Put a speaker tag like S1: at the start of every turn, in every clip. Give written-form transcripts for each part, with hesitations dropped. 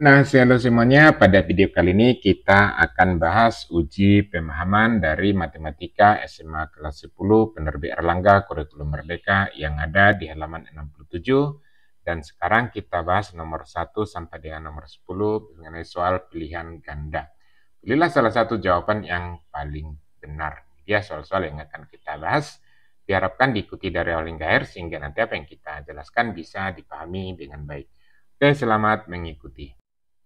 S1: Nah, halo semuanya, pada video kali ini kita akan bahas uji pemahaman dari Matematika SMA kelas 10 Penerbit Erlangga Kurikulum Merdeka yang ada di halaman 67. Dan sekarang kita bahas nomor 1 sampai dengan nomor 10 mengenai soal pilihan ganda. Pilihlah salah satu jawaban yang paling benar. Ya, soal-soal yang akan kita bahas. Diharapkan diikuti dari awal hingga akhir sehingga nanti apa yang kita jelaskan bisa dipahami dengan baik. Oke, selamat mengikuti.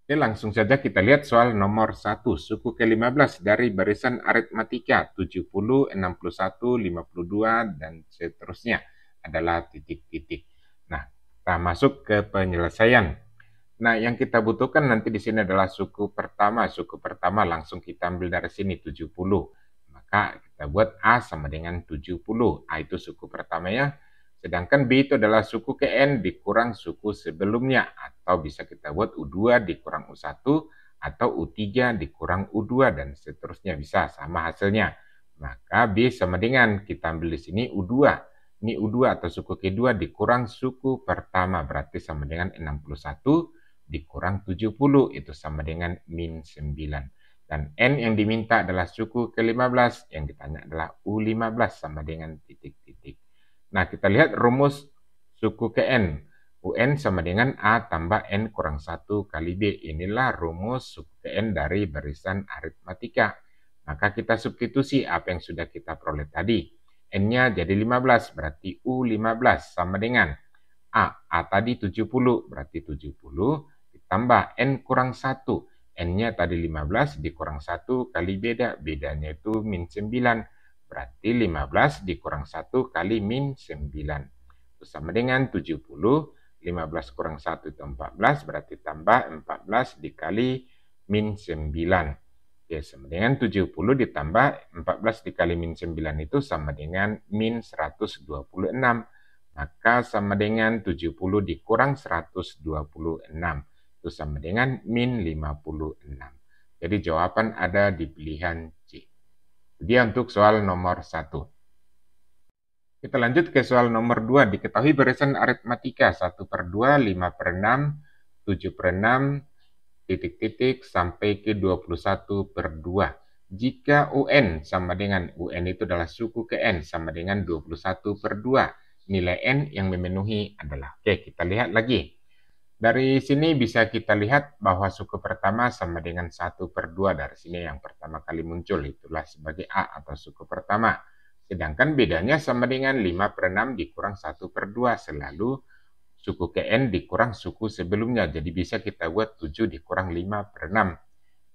S1: Oke, langsung saja kita lihat soal nomor 1. Suku ke-15 dari barisan aritmatika 70, 61, 52, dan seterusnya adalah titik-titik. Nah, kita masuk ke penyelesaian. Nah, yang kita butuhkan nanti di sini adalah suku pertama. Suku pertama langsung kita ambil dari sini 70. Maka kita buat A sama dengan 70. A itu suku pertamanya. Sedangkan B itu adalah suku ke N dikurang suku sebelumnya. Atau bisa kita buat U2 dikurang U1 atau U3 dikurang U2 dan seterusnya. Bisa sama hasilnya. Maka B sama dengan kita ambil di sini U2. Ini U2 atau suku kedua dikurang suku pertama. Berarti sama dengan 61 dikurang 70. Itu sama dengan min 9. Dan N yang diminta adalah suku ke-15. Yang ditanya adalah U15 sama dengan titik-titik. Nah, kita lihat rumus suku ke N. UN sama dengan A tambah N kurang 1 kali B. Inilah rumus suku ke N dari barisan aritmatika. Maka kita substitusi apa yang sudah kita peroleh tadi. N-nya jadi 15, berarti U15 sama dengan A tadi 70, berarti 70 ditambah N kurang 1. N-nya tadi 15 dikurang 1 kali bedanya itu min 9. Berarti 15 dikurang 1 kali min 9. Itu sama dengan 70. 15 kurang 1 itu 14. Berarti tambah 14 dikali min 9. Ya, sama dengan 70 ditambah 14 dikali min 9 itu sama dengan min 126. Maka sama dengan 70 dikurang 126. Itu sama dengan min 56. Jadi jawaban ada di pilihan C. Dia untuk soal nomor 1. Kita lanjut ke soal nomor 2. Diketahui barisan aritmatika 1/2, 5/6, 7/6, titik-titik sampai ke 21/2. Jika UN sama dengan UN itu adalah suku ke N sama dengan 21/2. Nilai N yang memenuhi adalah. Oke, kita lihat lagi. Dari sini bisa kita lihat bahwa suku pertama sama dengan 1/2. Dari sini yang pertama kali muncul itulah sebagai A atau suku pertama. Sedangkan bedanya sama dengan 5/6 dikurang 1/2. Selalu suku ke N dikurang suku sebelumnya. Jadi bisa kita buat 7 dikurang 5/6.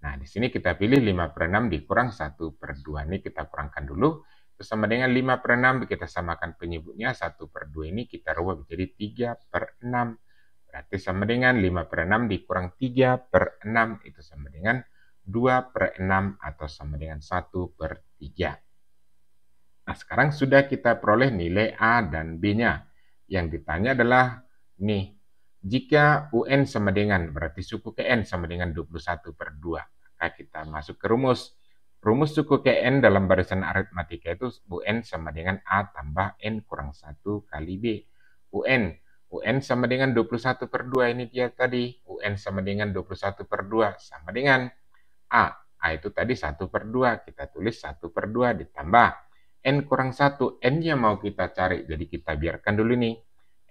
S1: Nah, di sini kita pilih 5/6 dikurang 1/2. Ini kita kurangkan dulu. Itu sama dengan 5/6 kita samakan penyebutnya. 1/2 ini kita rubah menjadi 3/6. Berarti sama dengan 5/6 dikurang 3/6 itu sama dengan 2/6 atau sama dengan 1/3. Nah, sekarang sudah kita peroleh nilai A dan B-nya. Yang ditanya adalah nih, jika UN sama dengan, berarti suku ke N sama dengan 21/2. Maka kita masuk ke rumus. Rumus suku ke N dalam barisan aritmatika itu UN sama dengan A tambah N kurang 1 kali B. UN sama dengan 21/2, ini dia tadi. UN sama dengan 21/2 sama dengan A. A itu tadi 1/2, kita tulis 1/2 ditambah N kurang 1. N-nya mau kita cari, jadi kita biarkan dulu nih.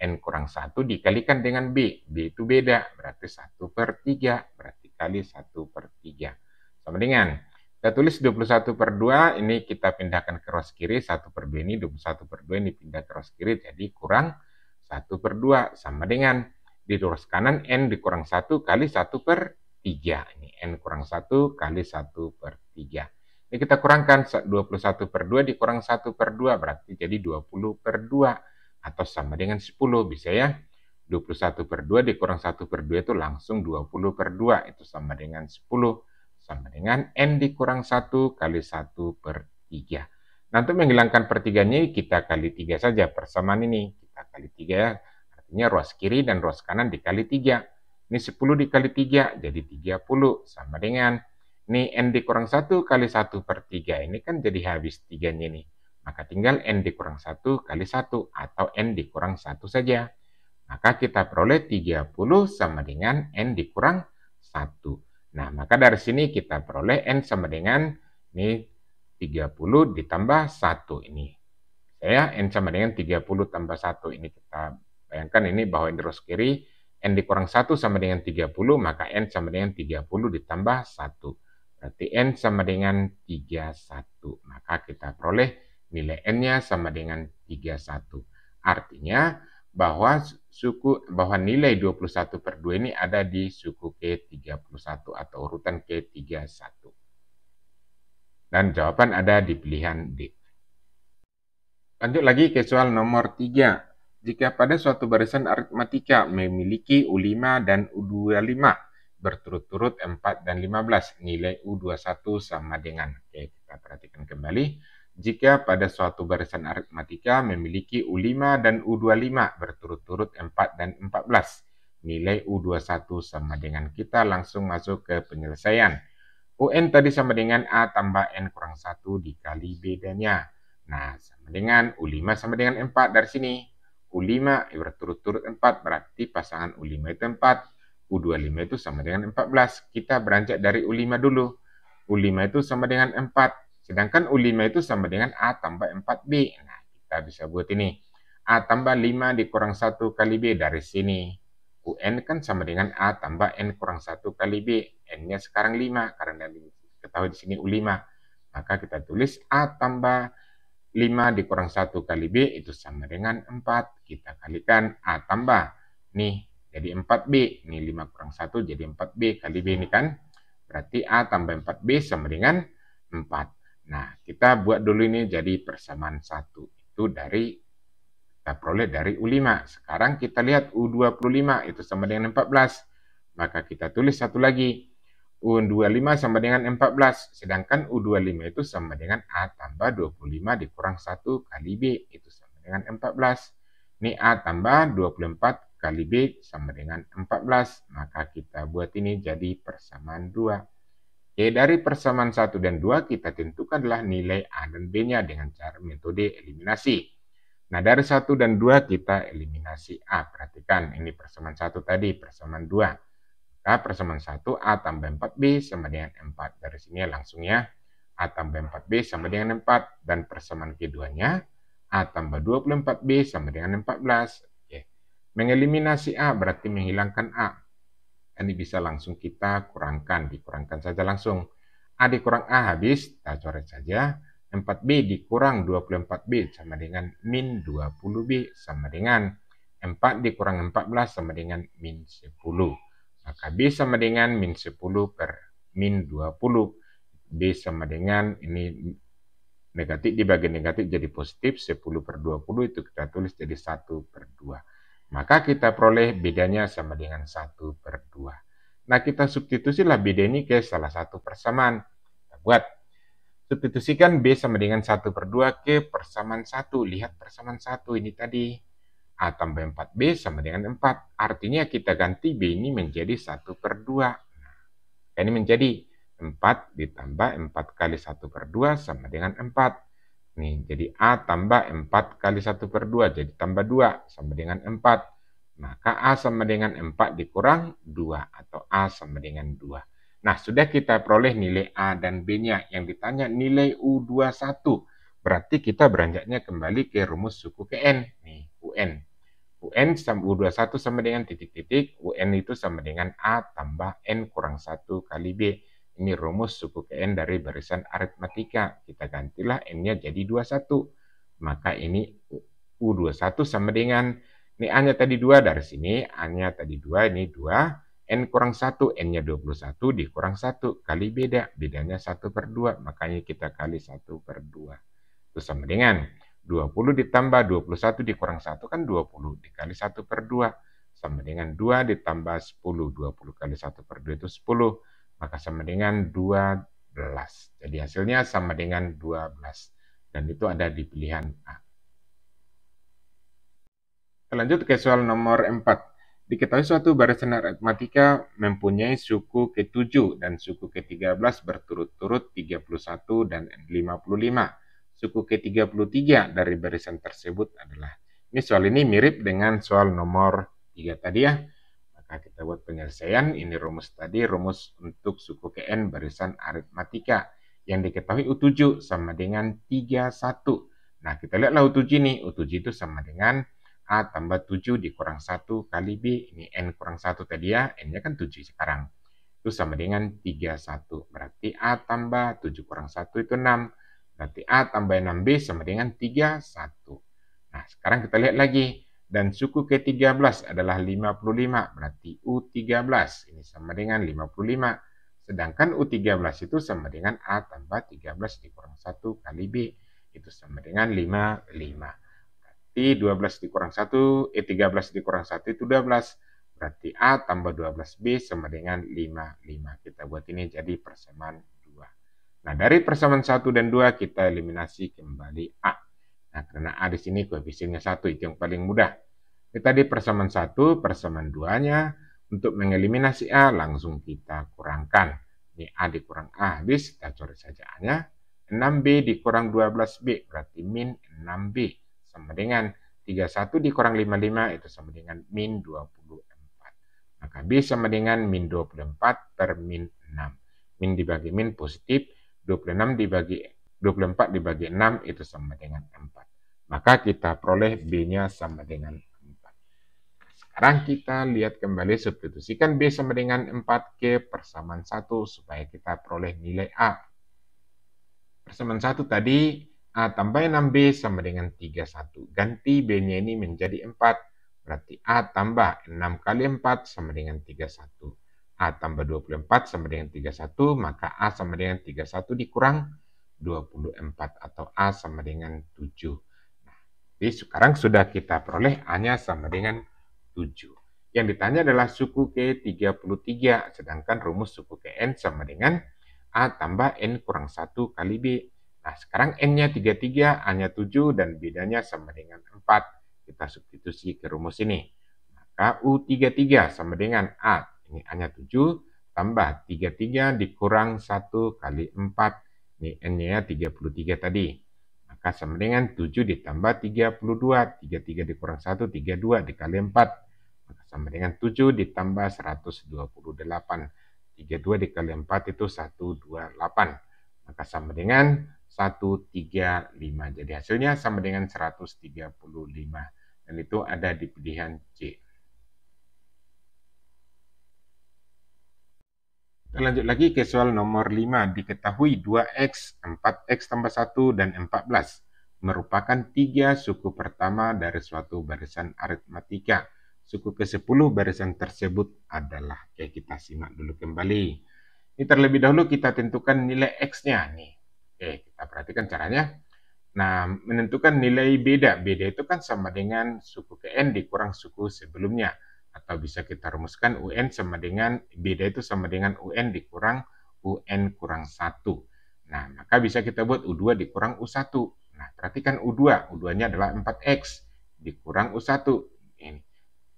S1: N kurang 1 dikalikan dengan B. B itu beda, berarti 1/3, berarti kali 1/3. Sama dengan, kita tulis 21/2, ini kita pindahkan ke ruas kiri, 1/2 ini, 21/2 ini pindah ke ruas kiri, jadi kurang 1/2 sama dengan di ruas kanan N dikurang 1 kali 1/3. Ini N kurang 1 kali 1/3. Ini kita kurangkan 21/2 dikurang 1/2 berarti jadi 20/2 atau sama dengan 10 bisa ya. 21/2 dikurang 1/2 itu langsung 20/2 itu sama dengan 10 sama dengan N dikurang 1 kali 1/3. Nah, untuk menghilangkan pertiganya kita kali 3 saja persamaan ini. Kita kali 3 ya. Artinya ruas kiri dan ruas kanan dikali 3. Ini 10 dikali 3 jadi 30 sama dengan ini N dikurang 1 kali 1/3. Ini kan jadi habis 3-nya nih. Maka tinggal N dikurang 1 kali 1 atau N dikurang 1 saja. Maka kita peroleh 30 sama dengan N dikurang Nah, maka dari sini kita peroleh N sama dengan ini 30 ditambah 1 ini. N sama dengan 30 tambah 1. Ini kita bayangkan ini bahwa ini ruas kiri, N dikurang 1 sama dengan 30, maka N sama dengan 30 ditambah 1. Berarti N sama dengan 31. Maka kita peroleh nilai N-nya sama dengan 31. Artinya bahwa nilai 21/2 ini ada di suku ke-31 atau urutan ke-31. Dan jawaban ada di pilihan D. Lanjut lagi ke soal nomor 3. Jika pada suatu barisan aritmatika memiliki U5 dan U25 berturut-turut 4 dan 15, nilai U21 sama dengan. Oke, kita perhatikan kembali. Jika pada suatu barisan aritmatika memiliki U5 dan U25 berturut-turut 4 dan 14, nilai U21 sama dengan. Kita langsung masuk ke penyelesaian. UN tadi sama dengan A tambah N kurang 1 dikali bedanya. Nah, sama dengan U5 sama dengan 4 dari sini. U5 berturut-turut 4, berarti pasangan U5 itu 4. U25 itu sama dengan 14. Kita beranjak dari U5 dulu. U5 itu sama dengan 4. Sedangkan U5 itu sama dengan A tambah 4B. Nah, kita bisa buat ini. A tambah 5 dikurang 1 kali B dari sini. UN kan sama dengan A tambah N kurang 1 kali B. N-nya sekarang 5, karena diketahui di sini U5. Maka kita tulis A tambah 5 dikurang 1 kali B itu sama dengan 4. Kita kalikan A tambah. Nih, jadi 4B. Ini 5 kurang 1 jadi 4B kali B ini kan. Berarti A tambah 4B sama dengan 4. Nah, kita buat dulu ini jadi persamaan 1. Itu kita peroleh dari U5. Sekarang kita lihat U25 itu sama dengan 14. Maka kita tulis satu lagi. U25 sama dengan 14. Sedangkan U25 itu sama dengan A tambah 25 dikurang 1 kali B. Itu sama dengan 14. Ini A tambah 24 kali B sama dengan 14. Maka kita buat ini jadi persamaan 2. Dari persamaan 1 dan 2 kita tentukanlah nilai A dan B-nya dengan cara metode eliminasi. Nah, dari 1 dan 2 kita eliminasi A. Perhatikan, ini persamaan 1 tadi, persamaan 2. Maka persamaan 1 A tambah 4B sama dengan 4. Dari sini langsung ya, A tambah 4B sama dengan 4. Dan persamaan keduanya, A tambah 24B sama dengan 14. Oke. Mengeliminasi A berarti menghilangkan A. Ini bisa langsung kita dikurangkan saja langsung. A dikurang A habis, kita coret saja. 4B dikurang 24B sama dengan min 20B sama dengan 4 dikurang 14 sama dengan min 10. Maka B sama dengan min 10 per min 20. B sama dengan ini negatif dibagi negatif jadi positif, 10 per 20 itu kita tulis jadi 1 per 2. Maka kita peroleh bedanya sama dengan 1 per 2. Nah, kita substitusilah beda ini ke salah satu persamaan. Kita buat. Substitusikan B sama dengan 1 per 2 ke persamaan 1. Lihat persamaan 1 ini tadi. A tambah 4B sama dengan 4. Artinya kita ganti B ini menjadi 1 per 2. Nah, ini menjadi 4 ditambah 4 kali 1 per 2 sama dengan 4. Nih, jadi A tambah 4 kali 1 per 2, jadi tambah 2 sama dengan 4. Maka A sama dengan 4 dikurang 2 atau A sama dengan 2. Nah, sudah kita peroleh nilai A dan B-nya. Yang ditanya nilai U21. Berarti kita beranjaknya kembali ke rumus suku ke N. Nih, UN. UN sama U21 sama dengan titik-titik. UN itu sama dengan A tambah N kurang 1 kali B. Ini rumus suku ke N dari barisan aritmatika. Kita gantilah N-nya jadi 21. Maka ini U21 sama dengan, ini A-nya tadi 2 dari sini. A-nya tadi 2, ini 2. N kurang 1, N-nya 21 dikurang 1. Kali beda. Bedanya 1 per 2. Makanya kita kali 1 per 2. Itu sama dengan 20 ditambah 21 dikurang 1 kan 20. Dikali 1 per 2. Sama dengan 2 ditambah 10. 20 kali 1 per 2 itu 10. Maka sama dengan 12. Jadi hasilnya sama dengan 12. Dan itu ada di pilihan A. Kita lanjut ke soal nomor 4. Diketahui suatu barisan aritmatika mempunyai suku ke-7 dan suku ke-13 berturut-turut 31 dan 55. Suku ke-33 dari barisan tersebut adalah. Ini soal ini mirip dengan soal nomor 3 tadi ya. Maka Maka kita buat penyelesaian, ini rumus tadi, rumus untuk suku KN barisan aritmatika. Yang diketahui U7 sama dengan 31. Nah, kita lihatlah U7 nih, U7 itu sama dengan A tambah 7 dikurang 1 kali B. Ini N kurang 1 tadi ya, N-nya kan 7 sekarang. Itu sama dengan 31. Berarti A tambah 7 kurang 1 itu 6. Berarti A tambah 6B sama dengan 31. Nah, sekarang kita lihat lagi. Dan suku ke-13 adalah 55. Berarti U13 ini sama dengan 55. Sedangkan U13 itu sama dengan A tambah 13 dikurang 1 kali B. Itu sama dengan 55. Berarti 12 dikurang 1, 13 dikurang 1 itu 12. Berarti A tambah 12B sama dengan 55. Kita buat ini jadi persamaan 2. Nah, dari persamaan 1 dan 2 kita eliminasi kembali A. Nah, karena A di sini koefisiennya 1, itu yang paling mudah. Kita di persamaan 1, persamaan 2-nya, untuk mengeliminasi A, langsung kita kurangkan. Ini A dikurang A, habis, kita coret saja A-nya. 6B dikurang 12B, berarti min 6B. Sama dengan 31 dikurang 55, itu sama dengan min 24. Maka B sama dengan min 24 per min 6. Min dibagi min positif, 24 dibagi 6 itu sama dengan 4. Maka kita peroleh B-nya sama dengan 4. Sekarang kita lihat kembali, substitusikan B sama dengan 4 ke persamaan 1 supaya kita peroleh nilai A. Persamaan 1 tadi A tambah 6B sama dengan 31. Ganti B-nya ini menjadi 4. Berarti A tambah 6 kali 4 sama dengan 31. A tambah 24 sama dengan 31, maka A sama dengan 31 dikurang 24 atau A sama dengan 7. Nah, jadi sekarang sudah kita peroleh A-nya sama dengan 7. Yang ditanya adalah suku ke-33, sedangkan rumus suku ke-N sama dengan A tambah N kurang 1 kali B. Nah, sekarang N-nya 33, A-nya 7, dan bedanya sama dengan 4. Kita substitusi ke rumus ini. Maka U33 sama dengan A, ini A-nya 7, tambah 33 dikurang 1 kali 4. Ini N-nya 33 tadi. Maka sama dengan 7 ditambah 32. 33 dikurang 1, 32 dikali 4. Maka sama dengan 7 ditambah 128. 32 dikali 4 itu 128. Maka sama dengan 135. Jadi hasilnya sama dengan 135. Dan itu ada di pilihan C. Kita lanjut lagi ke soal nomor 5. Diketahui 2x, 4x tambah 1, dan 14 merupakan 3 suku pertama dari suatu barisan aritmatika. Suku ke-10 barisan tersebut adalah, oke, kita simak dulu kembali. Ini terlebih dahulu kita tentukan nilai x-nya nih. Oke, kita perhatikan caranya. Nah, menentukan nilai beda. Beda itu kan sama dengan suku ke-N dikurang suku sebelumnya. Atau bisa kita rumuskan UN sama dengan, beda itu sama dengan UN dikurang UN kurang 1. Nah, maka bisa kita buat U2 dikurang U1. Nah, perhatikan U2. U2-nya adalah 4X dikurang U1. Ini.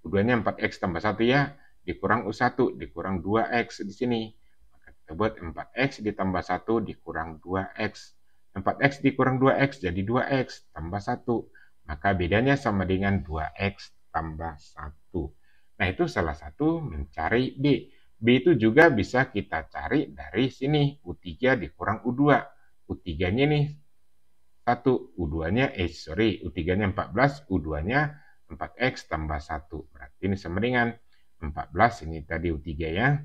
S1: U2-nya 4X tambah 1 ya, dikurang U1, dikurang 2X di sini. Maka kita buat 4X ditambah 1 dikurang 2X. 4X dikurang 2X jadi 2X tambah 1. Maka bedanya sama dengan 2X tambah 1. Nah, itu salah satu mencari B. B itu juga bisa kita cari dari sini. U3 dikurang U2. U3-nya nih 1, U2-nya, U3-nya 14, U2-nya 4X tambah 1. Berarti ini sama dengan 14, ini tadi U3 ya,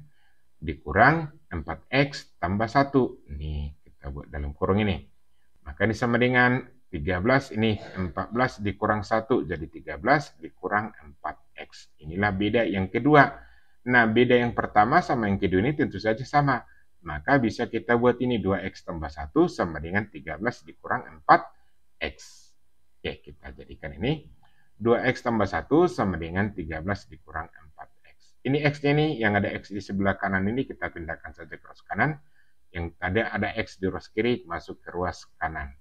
S1: dikurang 4X tambah 1. Ini kita buat dalam kurung ini. Maka ini sama dengan 13, ini 14 dikurang 1, jadi 13 dikurang 4X. Inilah beda yang kedua. Nah, beda yang pertama sama yang kedua ini tentu saja sama. Maka bisa kita buat ini 2X tambah 1 sama dengan 13 dikurang 4X. Oke, kita jadikan ini 2X tambah 1 sama dengan 13 dikurang 4X. Ini X-nya nih, yang ada X di sebelah kanan ini kita pindahkan saja ke ruas kanan. Yang ada X di ruas kiri masuk ke ruas kanan.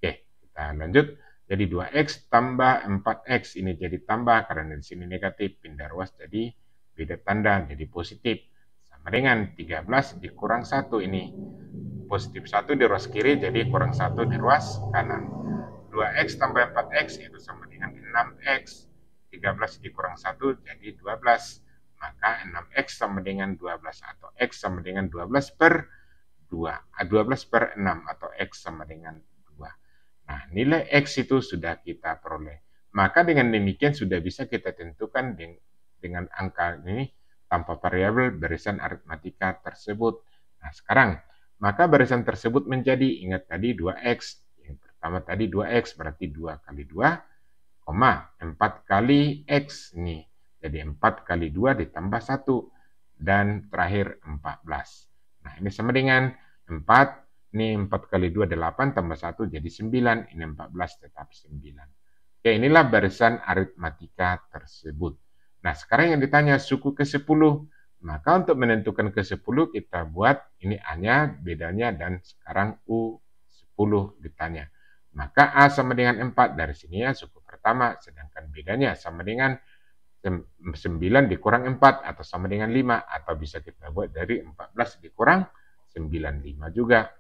S1: Oke, kita lanjut. Jadi 2X tambah 4X ini jadi tambah, karena di sini negatif, pindah ruas jadi beda tanda, jadi positif. Sama dengan 13 dikurang 1 ini. Positif 1 di ruas kiri, jadi kurang 1 di ruas kanan. 2X tambah 4X itu sama dengan 6X. 13 dikurang 1 jadi 12. maka 6X sama dengan 12 atau X sama dengan 12 per 2, 12 per 6 atau X sama dengan 2. Nah, nilai X itu sudah kita peroleh. Maka dengan demikian sudah bisa kita tentukan dengan angka ini tanpa variabel barisan aritmatika tersebut. Nah, sekarang, maka barisan tersebut menjadi, ingat tadi 2X. Yang pertama tadi 2X berarti 2 kali 2, 4 kali X nih. Jadi 4 kali 2 ditambah 1. Dan terakhir 14. Nah, ini sama dengan 4. Ini 4 kali 2 8 tambah 1 jadi 9. Ini 14 tetap 9. Oke, inilah barisan aritmatika tersebut. Nah, sekarang yang ditanya suku ke-10. Maka untuk menentukan ke-10 kita buat ini A-nya, bedanya, dan sekarang U10 ditanya. Maka A sama dengan 4 dari sini ya suku pertama, sedangkan bedanya sama dengan 9 dikurang 4 atau sama dengan 5, atau bisa kita buat dari 14 dikurang 95 juga.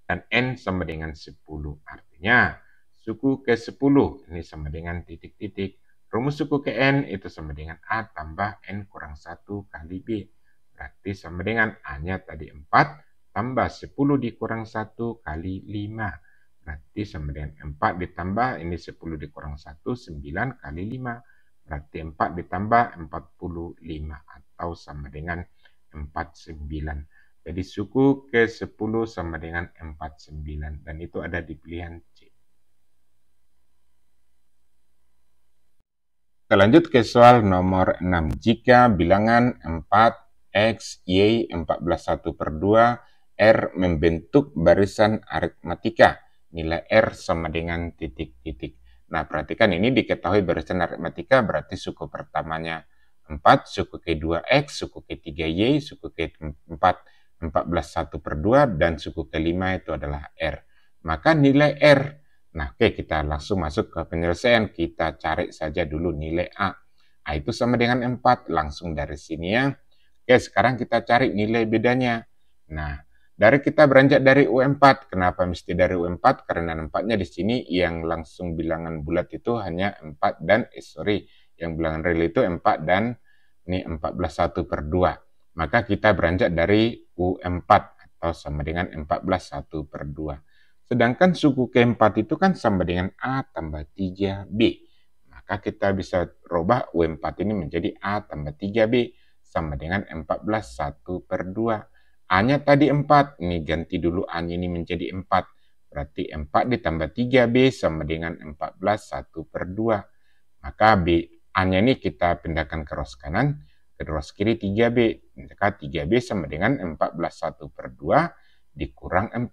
S1: Dan N sama dengan 10. Artinya suku ke-10 ini sama dengan titik-titik. Rumus suku ke N itu sama dengan A tambah N kurang 1 kali B. Berarti sama dengan A-nya tadi 4 tambah 10 dikurang 1 kali 5. Berarti sama dengan 4 ditambah ini 10 dikurang 1, 9 kali 5. Berarti 4 ditambah 45 atau sama dengan 49. Jadi suku ke-10 sama dengan 49 dan itu ada di pilihan C. Kita lanjut ke soal nomor 6. Jika bilangan 4, X, Y, 14 1 per 2, R membentuk barisan aritmatika. Nilai R sama dengan titik-titik. Nah, perhatikan ini diketahui barisan aritmatika berarti suku pertamanya 4, suku kedua X, suku ketiga Y, suku keempat 14 1 per 2, dan suku kelima itu adalah R. Maka nilai R, nah oke, kita langsung masuk ke penyelesaian. Kita cari saja dulu nilai A. A itu sama dengan 4, langsung dari sini ya. Oke, sekarang kita cari nilai bedanya. Nah, dari kita beranjak dari U4. Kenapa mesti dari U4? Karena 4-nya di sini yang langsung bilangan bulat itu hanya 4 dan, yang bilangan real itu 4 dan ini 14 1 per 2. Maka kita beranjak dari U4 atau sama dengan 14 1 per 2. Sedangkan suku keempat itu kan sama dengan A tambah 3B. Maka kita bisa rubah U4 ini menjadi A tambah 3B sama dengan 14 1 per 2. A-nya tadi 4, ini ganti dulu A-nya ini menjadi 4. Berarti 4 ditambah 3B sama dengan 14 1 per 2. Maka A-nya ini kita pindahkan ke rows kanan, ke rows kiri 3B. Maka 3B sama dengan 14 1 per 2 dikurang 4.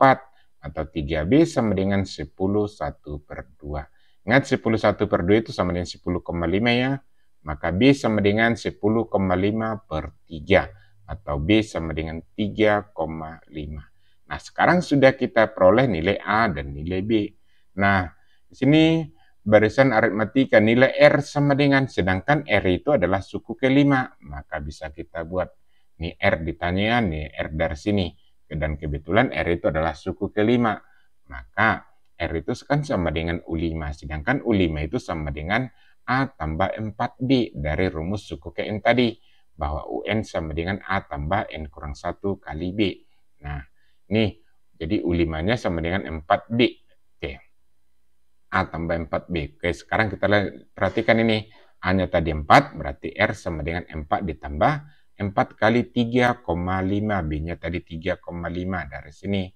S1: Atau 3B sama dengan 10 1 per 2. Ingat 10 1 per 2 itu sama dengan 10,5 ya. Maka B sama dengan 10,5 per 3. Atau B sama dengan 3,5. Nah, sekarang sudah kita peroleh nilai A dan nilai B. Nah, di sini barisan aritmatika nilai R sama dengan, sedangkan R itu adalah suku kelima. Maka bisa kita buat, nih R ditanya, nih R dari sini. Dan kebetulan R itu adalah suku kelima. Maka R itu kan sama dengan U5. Sedangkan U5 itu sama dengan A tambah 4B dari rumus suku ke N tadi. Bahwa UN sama dengan A tambah N kurang 1 kali B. Nah, nih, jadi U5-nya sama dengan 4B. Oke. A tambah 4B. Oke, sekarang kita perhatikan ini. A-nya tadi 4, berarti R sama dengan 4 ditambah 4 kali 3,5. B-nya tadi 3,5 dari sini.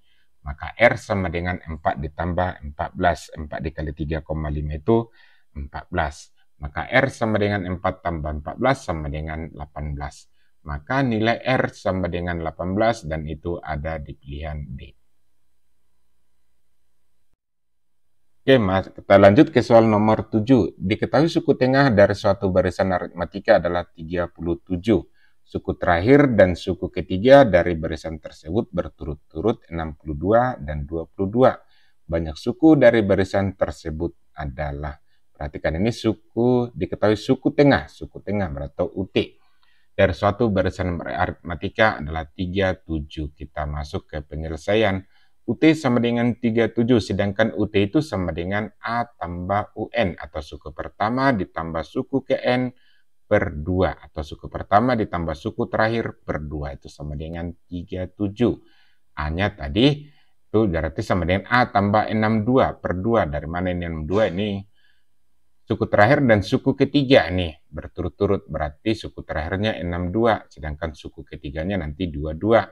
S1: Maka R sama dengan 4 ditambah 14. 4 dikali 3,5 itu 14. Maka R sama dengan 4 tambah 14 sama dengan 18. Maka nilai R sama dengan 18 dan itu ada di pilihan D. Oke, kita lanjut ke soal nomor 7. Diketahui suku tengah dari suatu barisan aritmatika adalah 37. Suku terakhir dan suku ketiga dari barisan tersebut berturut-turut 62 dan 22. Banyak suku dari barisan tersebut adalah, perhatikan ini suku, diketahui suku tengah atau UT. Dari suatu barisan aritmatika adalah 37. Kita masuk ke penyelesaian. UT sama dengan 37, sedangkan UT itu sama dengan A tambah UN, atau suku pertama ditambah suku ke N per 2 atau suku pertama ditambah suku terakhir per 2 itu sama dengan 37. A-nya tadi itu berarti sama dengan A tambah 62 per 2. Dari mana ini 62? Ini suku terakhir dan suku ketiga nih berturut-turut, berarti suku terakhirnya 62 sedangkan suku ketiganya nanti 22.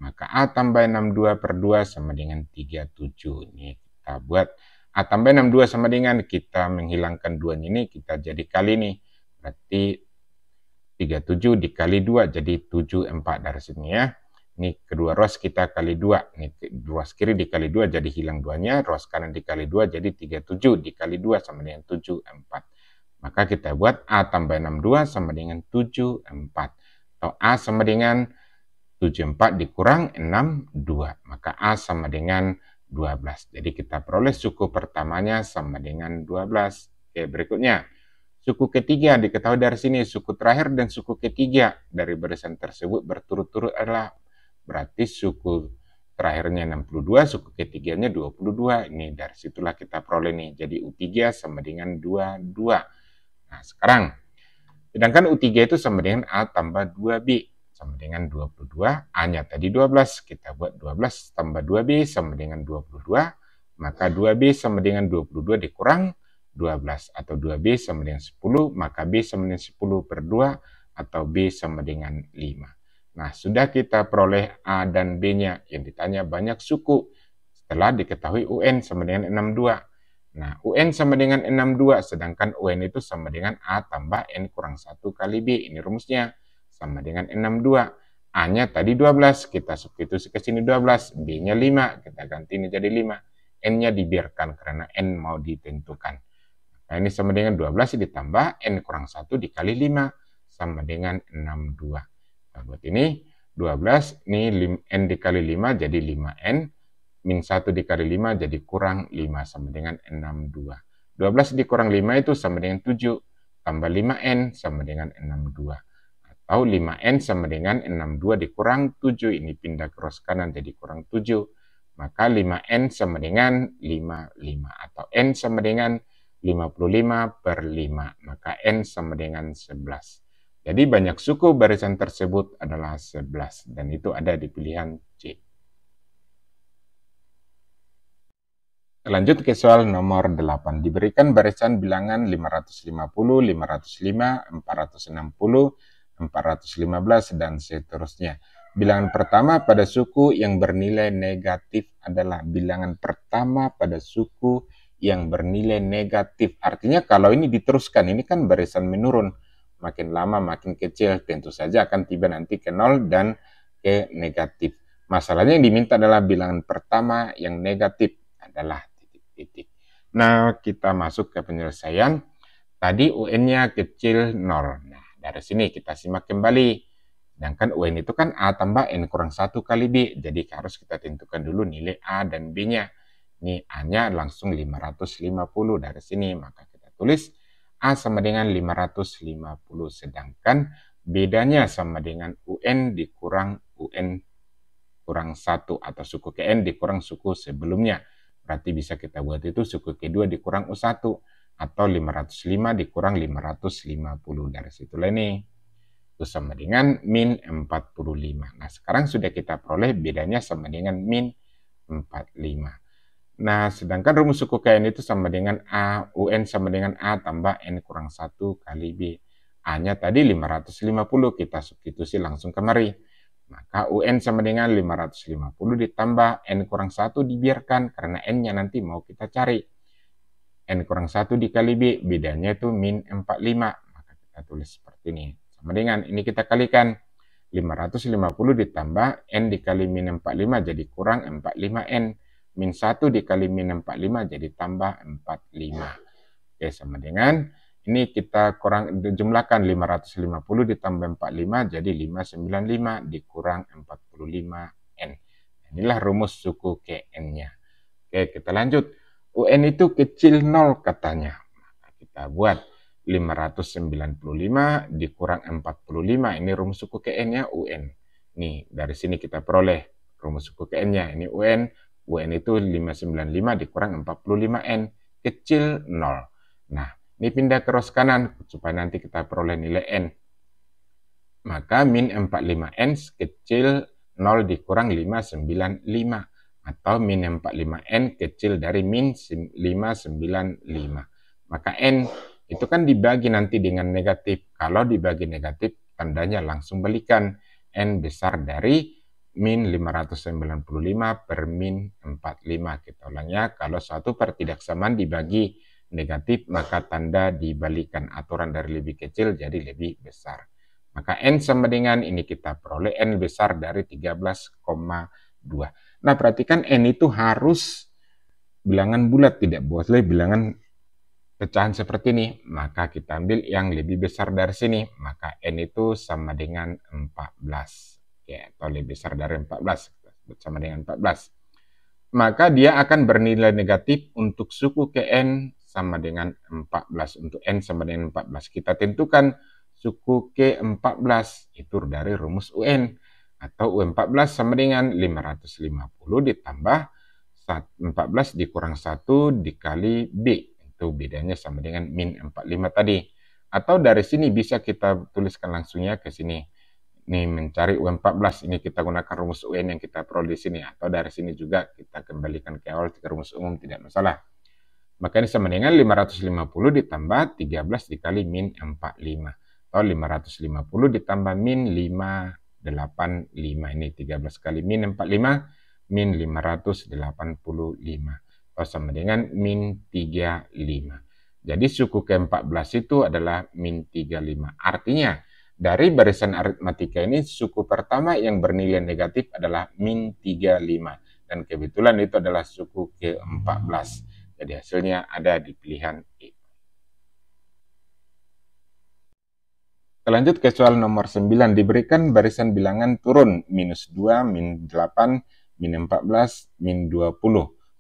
S1: Maka A tambah 62 per 2 sama dengan 37. Ini kita buat A tambah 62 sama dengan, kita menghilangkan 2 ini, kita jadi kali nih. Berarti 37 dikali 2 jadi 74 dari sini ya. Ini kedua ruas kita kali 2. Ini ruas kiri dikali 2 jadi hilang 2-nya. Ruas kanan dikali 2 jadi 37 dikali 2 sama dengan 74. Maka kita buat A tambah 62 sama dengan 74. Atau A sama dengan 74 dikurang 62. Maka A sama dengan 12. Jadi kita peroleh suku pertamanya sama dengan 12. Oke, berikutnya. Suku ketiga diketahui dari sini. Suku terakhir dan suku ketiga dari barisan tersebut berturut-turut adalah, berarti suku terakhirnya 62, suku ketiganya 22. Ini dari situlah kita peroleh nih. Jadi U3 sama dengan 22. Nah, sekarang. Sedangkan U3 itu sama dengan A tambah 2B. Sama dengan 22, A-nya tadi 12, kita buat 12 tambah 2B sama dengan 22, maka 2B sama dengan 22 dikurang 12, atau 2B sama dengan 10, maka B sama dengan 10 per 2, atau B sama dengan 5. Nah, sudah kita peroleh A dan B-nya, yang ditanya banyak suku, setelah diketahui UN sama dengan 62. Nah, UN sama dengan 62, sedangkan UN itu sama dengan A tambah N kurang 1 kali B, ini rumusnya. Sama dengan 62. A-nya tadi 12, kita substitusi ke sini 12. B-nya 5, kita ganti ini jadi 5. N-nya dibiarkan karena N mau ditentukan. Nah, ini sama dengan 12 ditambah N kurang 1 dikali 5. Sama dengan 62. Nah, buat ini 12, ini N dikali 5 jadi 5N. Min 1 dikali 5 jadi kurang 5 sama dengan 62. 12 dikurang 5 itu sama dengan 7. Tambah 5N sama dengan 62. Atau 5N sama dengan 62 dikurang 7. Ini pindah ke ruas kanan jadi kurang 7. Maka 5N sama dengan 55. Atau N sama dengan 55 per 5. Maka N sama dengan 11. Jadi banyak suku barisan tersebut adalah 11. Dan itu ada di pilihan C. Lanjut ke soal nomor 8. Diberikan barisan bilangan 550, 505, 460, 415, dan seterusnya. Bilangan pertama pada suku yang bernilai negatif adalah bilangan pertama pada suku yang bernilai negatif. Artinya kalau ini diteruskan, ini kan barisan menurun. Makin lama makin kecil, tentu saja akan tiba nanti ke 0 dan ke negatif. Masalahnya yang diminta adalah bilangan pertama yang negatif adalah titik-titik. Nah, kita masuk ke penyelesaian. Tadi UN-nya kecil 0. Nah, dari sini kita simak kembali. Sedangkan UN itu kan A tambah N kurang 1 kali B. Jadi harus kita tentukan dulu nilai A dan B-nya. Ini A-nya langsung 550 dari sini. Maka kita tulis A sama dengan 550. Sedangkan bedanya sama dengan UN dikurang UN kurang 1. Atau suku ke N dikurang suku sebelumnya. Berarti bisa kita buat itu suku kedua dikurang U1. Atau 505 dikurang 550. Dari situlah ini. Itu sama dengan min 45. Nah, sekarang sudah kita peroleh bedanya sama dengan min 45. Nah, sedangkan rumus suku KN itu sama dengan A, UN sama dengan A tambah N kurang 1 kali B. A-nya tadi 550, kita substitusi langsung kemari. Maka UN sama dengan 550 ditambah N kurang 1 dibiarkan, karena N-nya nanti mau kita cari. N kurang 1 dikali B, bedanya itu min 45. Maka kita tulis seperti ini. Sama dengan, ini kita kalikan. 550 ditambah N dikali min 45 jadi kurang 45N. Min 1 dikali min 45 jadi tambah 45. Oke, sama dengan, ini kita kurang jumlahkan 550 ditambah 45 jadi 595 dikurang 45N. Inilah rumus suku KN-nya. Oke, kita lanjut. UN itu kecil 0 katanya. Maka kita buat 595 dikurang 45. Ini rumus suku KN-nya UN. Nih, dari sini kita peroleh rumus suku KN-nya. Ini UN. UN itu 595 dikurang 45N. Kecil 0. Nah, Ini pindah ke rows kanan supaya nanti kita peroleh nilai N. Maka min 45N kecil 0 dikurang 595. Atau min 45N kecil dari min 595. Maka N itu kan dibagi nanti dengan negatif. Kalau dibagi negatif, tandanya langsung balikan. N besar dari min 595 per min 45. Kita ulangnya, kalau suatu pertidaksamaan dibagi negatif, maka tanda dibalikan. Aturan dari lebih kecil jadi lebih besar. Maka N sama dengan ini kita peroleh N besar dari 13,2. Nah, perhatikan N itu harus bilangan bulat, tidak boleh bilangan pecahan seperti ini. Maka kita ambil yang lebih besar dari sini. Maka N itu sama dengan 14. Ya, atau lebih besar dari 14. Sama dengan 14. Maka dia akan bernilai negatif untuk suku ke N sama dengan 14. Untuk N sama dengan 14. Kita tentukan suku ke-14 itu dari rumus UN, atau U14 sama dengan 550 ditambah 14 dikurang 1 dikali B, itu bedanya sama dengan min 45 tadi. Atau dari sini bisa kita tuliskan langsungnya ke sini. Nih, mencari U14, ini kita gunakan rumus UN yang kita peroleh di sini, atau dari sini juga kita kembalikan ke awal ke rumus umum, tidak masalah. Maka ini sama dengan 550 ditambah 13 dikali min 45. Atau 550 ditambah min 585. Ini 13 kali min 45, min 585. Atau sama dengan min 35. Jadi suku ke-14 itu adalah min 35. Artinya, dari barisan aritmatika ini, suku pertama yang bernilai negatif adalah min 35. Dan kebetulan itu adalah suku ke-14. Jadi hasilnya ada di pilihan E. Lanjut ke soal nomor 9, diberikan barisan bilangan turun minus 2, min 8, min 14, min 20.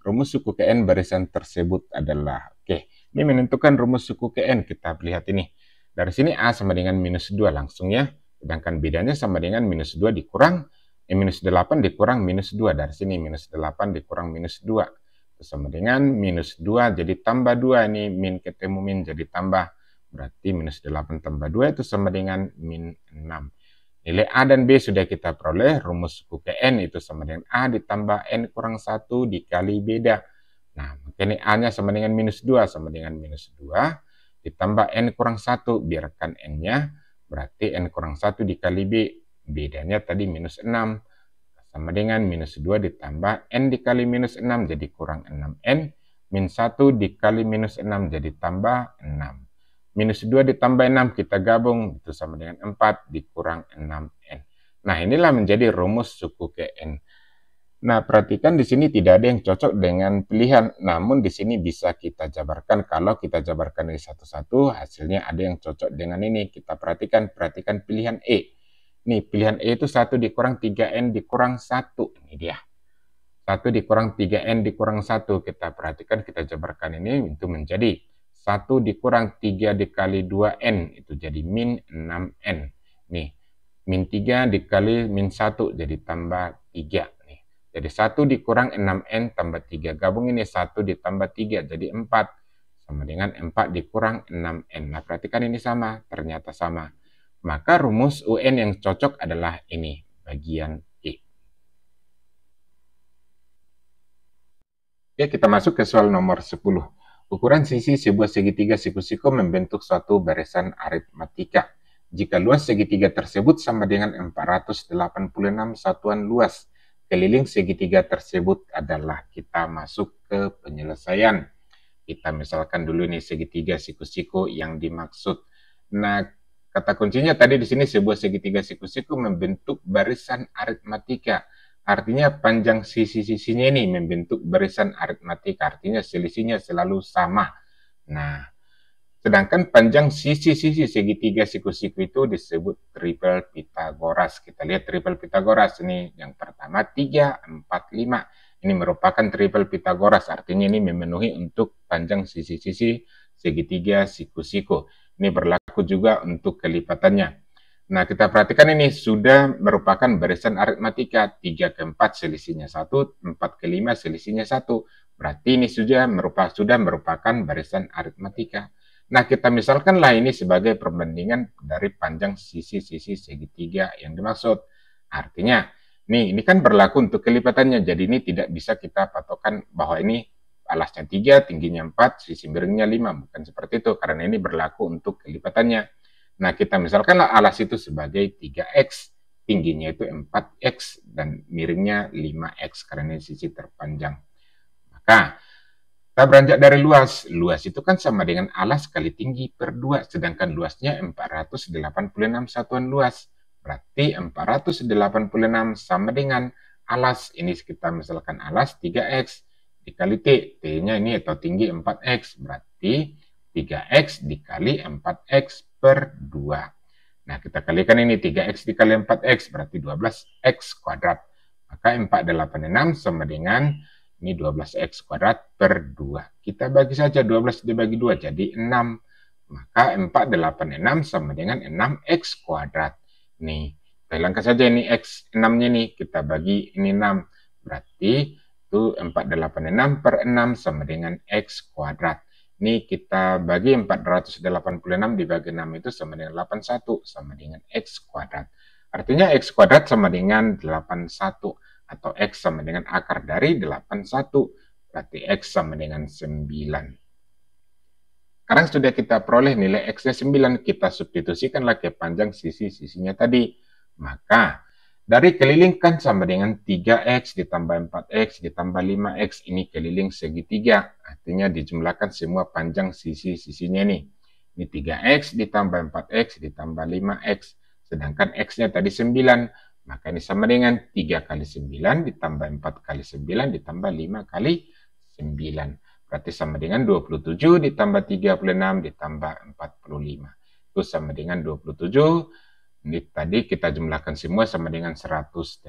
S1: Rumus suku ke N barisan tersebut adalah, ini menentukan rumus suku ke N, kita lihat ini. Dari sini A sama dengan minus 2 langsung ya, sedangkan bedanya sama dengan minus 2 dikurang, minus 8 dikurang minus 2, dari sini minus 8 dikurang minus 2. Itu sama dengan minus 2 jadi tambah 2, ini min ketemu min jadi tambah. Berarti minus 8 tambah 2 itu sama dengan min 6. Nilai A dan B sudah kita peroleh. Rumus suku ke N itu sama dengan A ditambah N kurang 1 dikali beda. Nah, maka ini A-nya sama dengan minus 2. Sama dengan minus 2 ditambah N kurang 1. Biarkan N-nya. Berarti N kurang 1 dikali B. Bedanya tadi minus 6. Sama dengan minus 2 ditambah N dikali minus 6. Jadi kurang 6N. Min 1 dikali minus 6 jadi tambah 6. Minus 2 ditambah 6, kita gabung, itu sama dengan 4 dikurang 6N. Nah, inilah menjadi rumus suku ke N. Nah, perhatikan di sini tidak ada yang cocok dengan pilihan, namun di sini bisa kita jabarkan. Kalau kita jabarkan dari satu-satu, hasilnya ada yang cocok dengan ini. Kita perhatikan pilihan E. Nih, pilihan E itu 1 dikurang 3N dikurang 1. Ini dia. 1 dikurang 3N dikurang 1. Kita perhatikan, kita jabarkan ini untuk menjadi 1 dikurang 3 dikali 2N, itu jadi min 6N. Nih, min 3 dikali min 1, jadi tambah 3. Nih. Jadi 1 dikurang 6N tambah 3. Gabung ini 1 ditambah 3, jadi 4. Sama dengan 4 dikurang 6N. Nah, perhatikan ini sama, ternyata sama. Maka rumus UN yang cocok adalah ini, bagian E. Oke, kita masuk ke soal nomor 10. Ukuran sisi sebuah segitiga siku-siku membentuk suatu barisan aritmatika. Jika luas segitiga tersebut sama dengan 486 satuan luas, keliling segitiga tersebut adalah, kita masuk ke penyelesaian. Kita misalkan dulu nih segitiga siku-siku yang dimaksud. Nah, kata kuncinya tadi di sini sebuah segitiga siku-siku membentuk barisan aritmatika. Artinya panjang sisi-sisinya ini membentuk barisan aritmatika, artinya selisihnya selalu sama. Nah, sedangkan panjang sisi-sisi segitiga siku-siku itu disebut triple Pitagoras. Kita lihat triple Pitagoras ini, yang pertama 3, 4, 5. Ini merupakan triple Pitagoras, artinya ini memenuhi untuk panjang sisi-sisi segitiga siku-siku. Ini berlaku juga untuk kelipatannya. Nah, kita perhatikan ini sudah merupakan barisan aritmatika. 3 ke 4 selisihnya 1, 4 ke 5 selisihnya 1. Berarti ini sudah merupakan barisan aritmatika. Nah, kita misalkanlah ini sebagai perbandingan dari panjang sisi-sisi segitiga yang dimaksud. Artinya, ini kan berlaku untuk kelipatannya, jadi ini tidak bisa kita patokan bahwa ini alasnya 3, tingginya 4, sisi miringnya 5, bukan seperti itu, karena ini berlaku untuk kelipatannya. Nah, kita misalkanlah alas itu sebagai 3x, tingginya itu 4x, dan miringnya 5x, karena ini sisi terpanjang. Maka, kita beranjak dari luas. Luas itu kan sama dengan alas kali tinggi per 2, sedangkan luasnya 486 satuan luas. Berarti 486 sama dengan alas. Ini kita misalkan alas 3x dikali T. T-nya ini atau tinggi 4x. Berarti 3x dikali 4x per 2. Nah, kita kalikan ini 3x dikali 4x berarti 12x kuadrat. Maka 486 sama dengan ini 12x kuadrat per 2. Kita bagi saja 12 dibagi 2 jadi 6. Maka 486 sama dengan 6x kuadrat. Nih, kita hilangkan saja ini x 6-nya nih. Kita bagi ini 6. Berarti itu 486 per 6 sama dengan x kuadrat. Ini kita bagi 486 dibagi 6 itu sama dengan 81 sama dengan x kuadrat. Artinya x kuadrat sama dengan 81. Atau X sama dengan akar dari 81. Berarti X sama dengan 9. Sekarang sudah kita peroleh nilai X-nya 9. Kita substitusikanlah ke panjang sisi-sisinya tadi. Maka, dari keliling kan sama dengan 3X ditambah 4X ditambah 5X. Ini keliling segitiga. Artinya dijumlahkan semua panjang sisi-sisinya nih. Ini 3X ditambah 4X ditambah 5X. Sedangkan X-nya tadi 9. Maka ini sama dengan 3 kali 9 ditambah 4 kali 9 ditambah 5 kali 9. Berarti sama dengan 27 ditambah 36 ditambah 45. Itu sama dengan 27. Ini tadi kita jumlahkan semua sama dengan 108.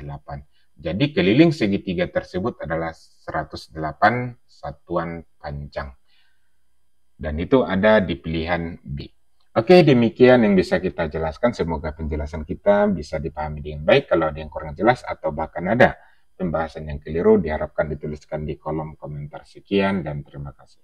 S1: Jadi keliling segitiga tersebut adalah 108 satuan panjang. Dan itu ada di pilihan B. Oke, demikian yang bisa kita jelaskan. Semoga penjelasan kita bisa dipahami dengan baik. Kalau ada yang kurang jelas atau bahkan ada pembahasan yang keliru, diharapkan dituliskan di kolom komentar. Sekian dan terima kasih.